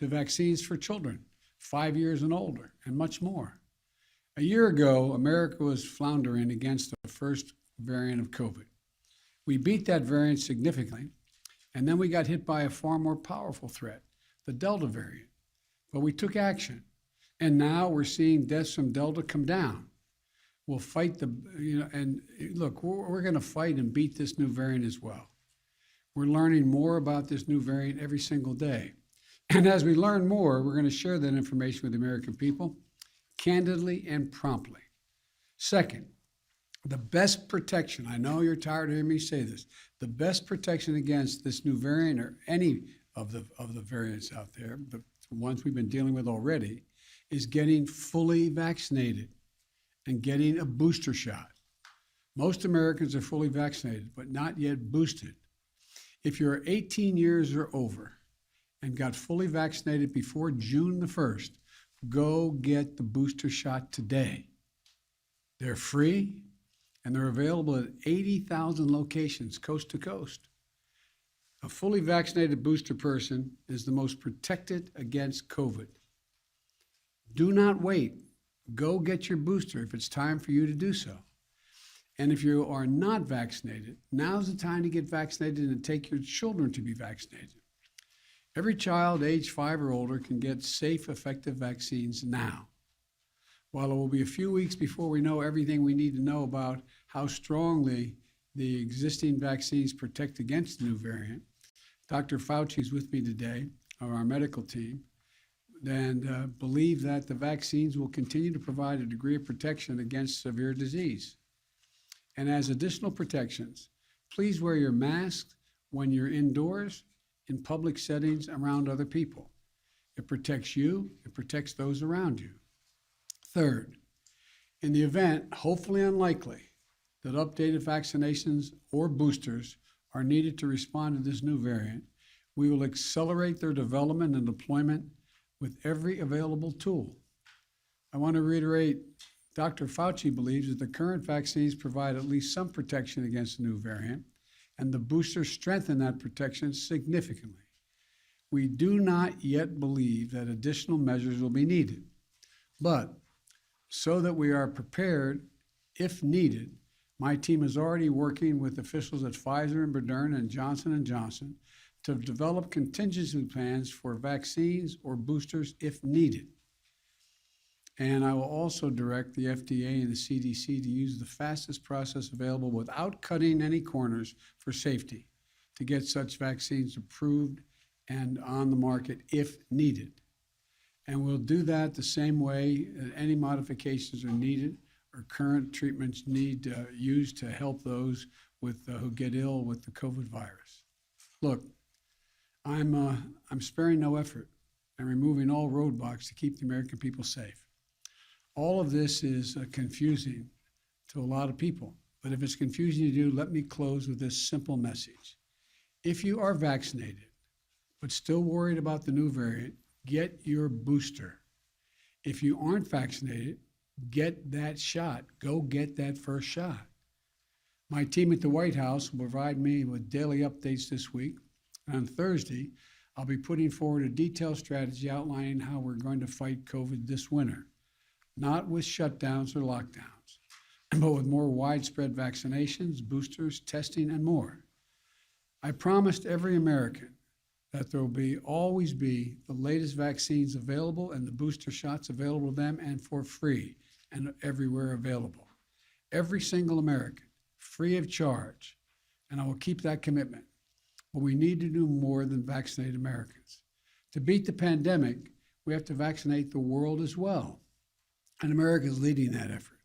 to vaccines for children, 5 years and older, and much more. A year ago, America was floundering against the first variant of COVID. We beat that variant significantly, and then we got hit by a far more powerful threat, the Delta variant. But we took action, and now we're seeing deaths from Delta come down. We'll fight and look, we're going to fight and beat this new variant as well. We're learning more about this new variant every single day. And as we learn more, we're going to share that information with the American people candidly and promptly. Second, the best protection, I know you're tired of hearing me say this, the best protection against this new variant or any of the variants out there, the ones we've been dealing with already, is getting fully vaccinated and getting a booster shot. Most Americans are fully vaccinated, but not yet boosted. If you're 18 years or over and got fully vaccinated before June the 1st, go get the booster shot today. They're free and they're available at 80,000 locations coast to coast. A fully vaccinated booster person is the most protected against COVID. Do not wait. Go get your booster if it's time for you to do so. And if you are not vaccinated, now's the time to get vaccinated and take your children to be vaccinated. Every child age 5 or older can get safe, effective vaccines now. While it will be a few weeks before we know everything we need to know about how strongly the existing vaccines protect against the new variant, Dr. Fauci is with me today, of our medical team, and believe that the vaccines will continue to provide a degree of protection against severe disease. And as additional protections, please wear your mask when you're indoors, in public settings, around other people. It protects you, it protects those around you. Third, in the event, hopefully unlikely, that updated vaccinations or boosters are needed to respond to this new variant, we will accelerate their development and deployment with every available tool. I want to reiterate, Dr. Fauci believes that the current vaccines provide at least some protection against the new variant, and the boosters strengthen that protection significantly. We do not yet believe that additional measures will be needed, but so that we are prepared if needed, my team is already working with officials at Pfizer and Moderna and Johnson & Johnson to develop contingency plans for vaccines or boosters if needed. And I will also direct the FDA and the CDC to use the fastest process available without cutting any corners for safety to get such vaccines approved and on the market if needed. And we'll do that the same way that any modifications are needed or current treatments need used to help those with who get ill with the COVID virus. Look, I'm sparing no effort and removing all roadblocks to keep the American people safe. All of this is confusing to a lot of people, but if it's confusing to you, let me close with this simple message. If you are vaccinated, but still worried about the new variant, get your booster. If you aren't vaccinated, get that shot. Go get that first shot. My team at the White House will provide me with daily updates this week. And on Thursday, I'll be putting forward a detailed strategy outlining how we're going to fight COVID this winter. Not with shutdowns or lockdowns, but with more widespread vaccinations, boosters, testing, and more. I promised every American that there will always be the latest vaccines available and the booster shots available to them and for free and everywhere available. Every single American, free of charge, and I will keep that commitment. But we need to do more than vaccinate Americans. To beat the pandemic, we have to vaccinate the world as well. And America is leading that effort.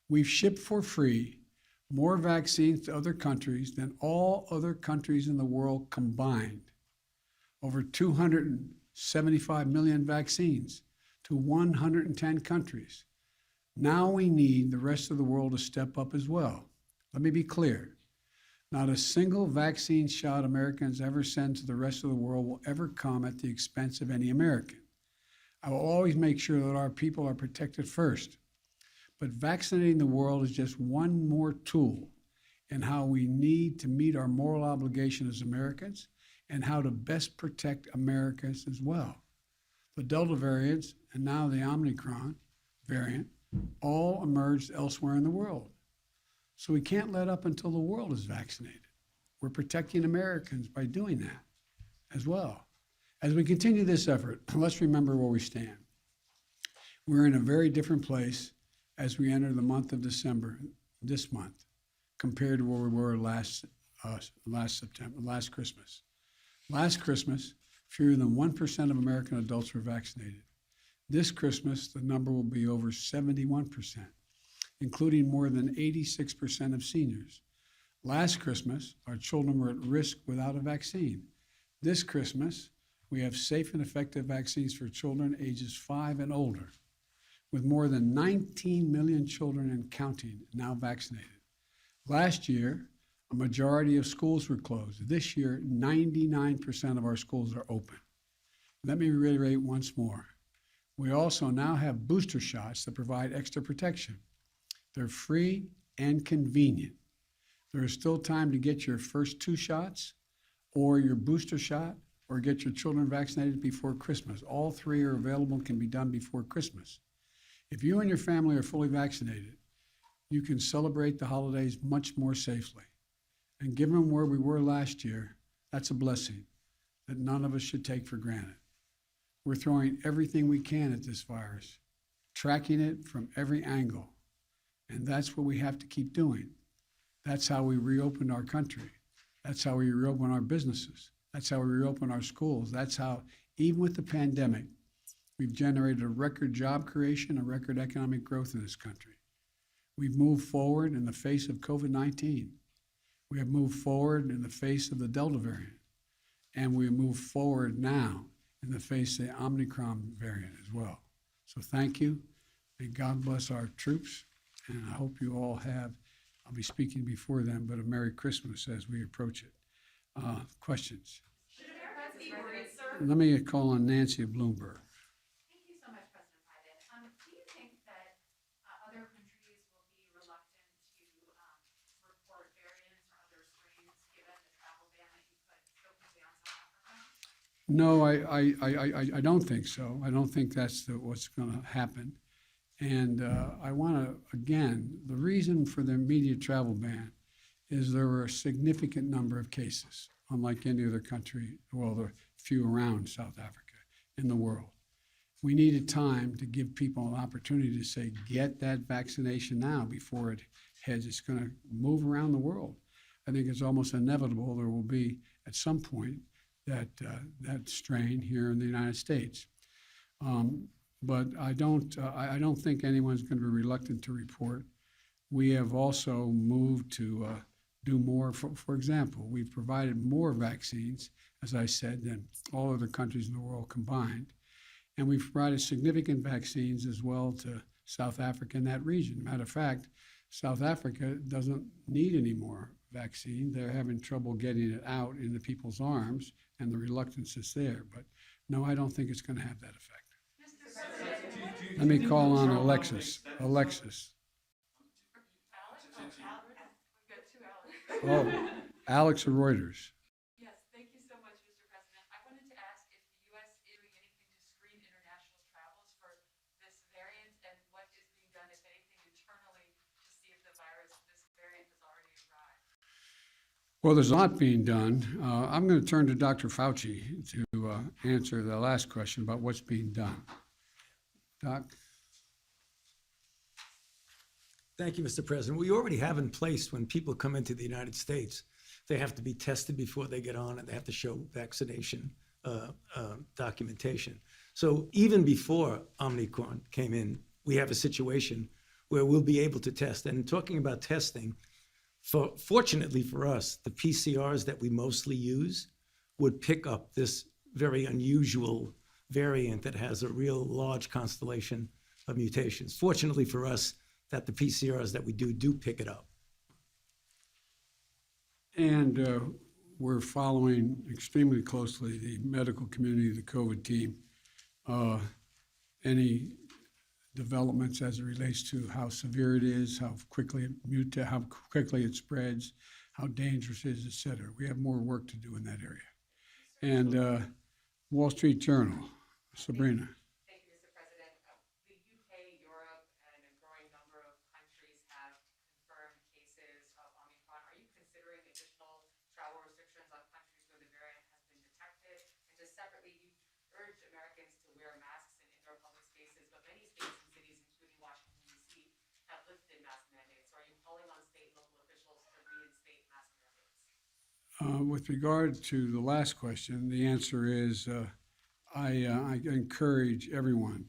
We've shipped for free more vaccines to other countries than all other countries in the world combined. Over 275 million vaccines to 110 countries. Now we need the rest of the world to step up as well. Let me be clear. Not a single vaccine shot Americans ever send to the rest of the world will ever come at the expense of any American. I will always make sure that our people are protected first. But vaccinating the world is just one more tool in how we need to meet our moral obligation as Americans and how to best protect Americans as well. The Delta variants and now the Omicron variant all emerged elsewhere in the world. So we can't let up until the world is vaccinated. We're protecting Americans by doing that as well. As we continue this effort, let's remember where we stand. We're in a very different place as we enter the month of December, this month, compared to where we were last Christmas. Last Christmas, fewer than 1% of American adults were vaccinated. This Christmas, the number will be over 71%, including more than 86% of seniors. Last Christmas, our children were at risk without a vaccine. This Christmas, we have safe and effective vaccines for children ages 5 and older, with more than 19 million children and counting now vaccinated. Last year, a majority of schools were closed. This year, 99% of our schools are open. Let me reiterate once more. We also now have booster shots that provide extra protection. They're free and convenient. There is still time to get your first 2 shots or your booster shot or get your children vaccinated before Christmas. All 3 are available and can be done before Christmas. If you and your family are fully vaccinated, you can celebrate the holidays much more safely. And given where we were last year, that's a blessing that none of us should take for granted. We're throwing everything we can at this virus, tracking it from every angle. And that's what we have to keep doing. That's how we reopened our country. That's how we reopen our businesses. That's how we reopen our schools. That's how, even with the pandemic, we've generated a record job creation, a record economic growth in this country. We've moved forward in the face of COVID-19. We have moved forward in the face of the Delta variant. And we move forward now in the face of the Omicron variant as well. So thank you. May God bless our troops. And I hope you all have, I'll be speaking before then, but a Merry Christmas as we approach it. Questions? Let me call on Nancy of Bloomberg. Thank you so much, President Biden. Do you think that other countries will be reluctant to report variants or other strains given the travel ban that you put so quickly on South Africa? No, I don't think so. I don't think that's what's going to happen. And I want to, again, the reason for the immediate travel ban is there were a significant number of cases, unlike any other country, well, there are few around South Africa in the world. We needed time to give people an opportunity to say, get that vaccination now before it heads. It's going to move around the world. I think it's almost inevitable there will be, at some point, that strain here in the United States. But I don't think anyone's going to be reluctant to report. We have also moved to do more. For example, we've provided more vaccines, as I said, than all other countries in the world combined. And we've provided significant vaccines as well to South Africa and that region. Matter of fact, South Africa doesn't need any more vaccine. They're having trouble getting it out into people's arms, and the reluctance is there. But no, I don't think it's going to have that effect. Let me call on Alexis. Alexis. Oh, Alex of Reuters. Yes, thank you so much, Mr. President. I wanted to ask if the U.S. is doing anything to screen international travels for this variant and what is being done, if anything, internally to see if this variant has already arrived. Well, there's a lot being done. I'm going to turn to Dr. Fauci to answer the last question about what's being done. Doc? Thank you, Mr. President. We already have in place when people come into the United States, they have to be tested before they get on and they have to show vaccination documentation. So even before Omicron came in, we have a situation where we'll be able to test. And talking about testing, fortunately for us, the PCRs that we mostly use would pick up this very unusual variant that has a real large constellation of mutations. Fortunately for us, that the PCRs that we do pick it up. And we're following extremely closely the medical community, the COVID team, any developments as it relates to how severe it is, how quickly it mutates, how quickly it spreads, how dangerous it is, et cetera. We have more work to do in that area. And Wall Street Journal, Sabrina. Thank you, Mr. President. The UK, Europe, and a growing number of countries have confirmed cases of Omicron. Are you considering additional travel restrictions on countries where the variant has been detected? And just separately, you urged Americans to wear masks in indoor public spaces, but many states and cities, including Washington, D.C., have lifted mask mandates. So are you calling on state and local officials to reinstate mask mandates? With regard to the last question, the answer is I encourage everyone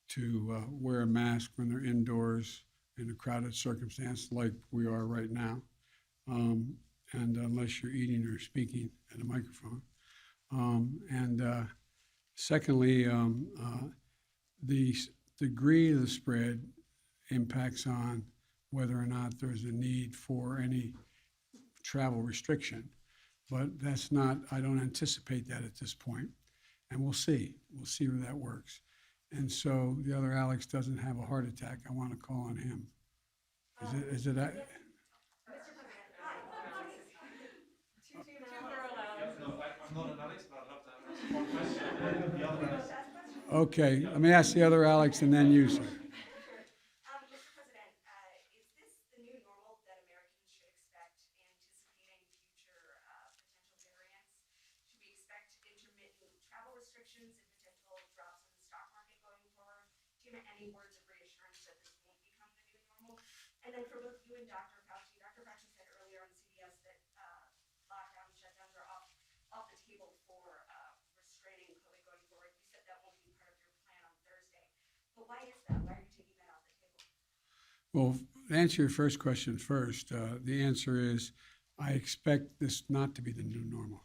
to wear a mask when they're indoors in a crowded circumstance like we are right now, and unless you're eating or speaking at a microphone. Secondly, the degree of the spread impacts on whether or not there's a need for any travel restriction. But that's not, I don't anticipate that at this point. And we'll see. We'll see where that works. And so the other Alex doesn't have a heart attack. I want to call on him. Is it that? I'm not an Alex, but I'd love to ask one question. And then the other Alex. Okay, let me ask the other Alex and then you, sir. Mr. President, is this the new normal that Americans should expect, anticipating future potential variants? Should we expect intermittent travel restrictions and potential drops in the stock market going forward? Do you have any words of reassurance that this won't become the new normal? And then for both you and Dr. Fauci said earlier on CBS that lockdowns, shutdowns are off the table for restraining COVID going forward. You said that won't be part of your plan on Thursday. But why is that? Why are you taking that off the table? Well, to answer your first question first, the answer is I expect this not to be the new normal.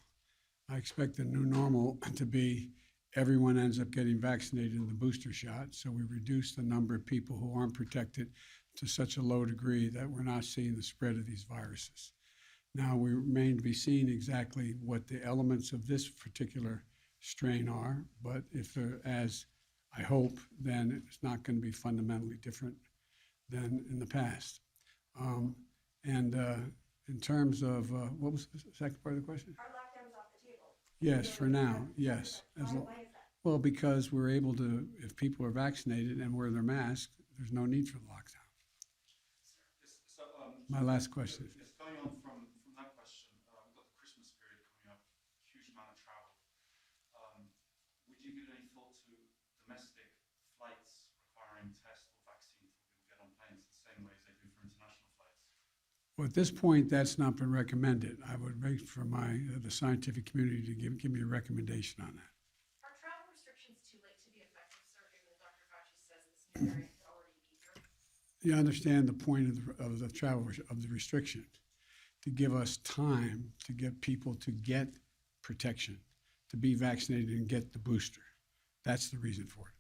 I expect the new normal to be everyone ends up getting vaccinated in the booster shot, so we reduce the number of people who aren't protected to such a low degree that we're not seeing the spread of these viruses. Now, we remain to be seen exactly what the elements of this particular strain are, but if they're, as I hope, then it's not going to be fundamentally different than in the past. In terms of, what was the second part of the question? Are lockdowns off the table? Yes, for now, yes. Why is that? Well, because we're able to, if people are vaccinated and wear their mask, there's no need for the lockdown. So, My last question. Yes, going on from that question, we've got the Christmas period coming up, huge amount of travel. Would you give any thought to domestic flights requiring test or vaccine before people get on planes the same way as they do for international flights? Well, at this point, that's not been recommended. I would wait for the scientific community to give me a recommendation on that. Are travel restrictions too late to be effective, sir, given that Dr. Fauci says this new variant could already be here? You understand the point of the travel, of the restriction, to give us time to get people to get protection, to be vaccinated and get the booster. That's the reason for it.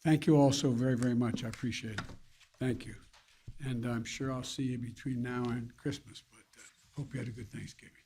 Thank you all so very, very much. I appreciate it. Thank you. And I'm sure I'll see you between now and Christmas, but hope you had a good Thanksgiving.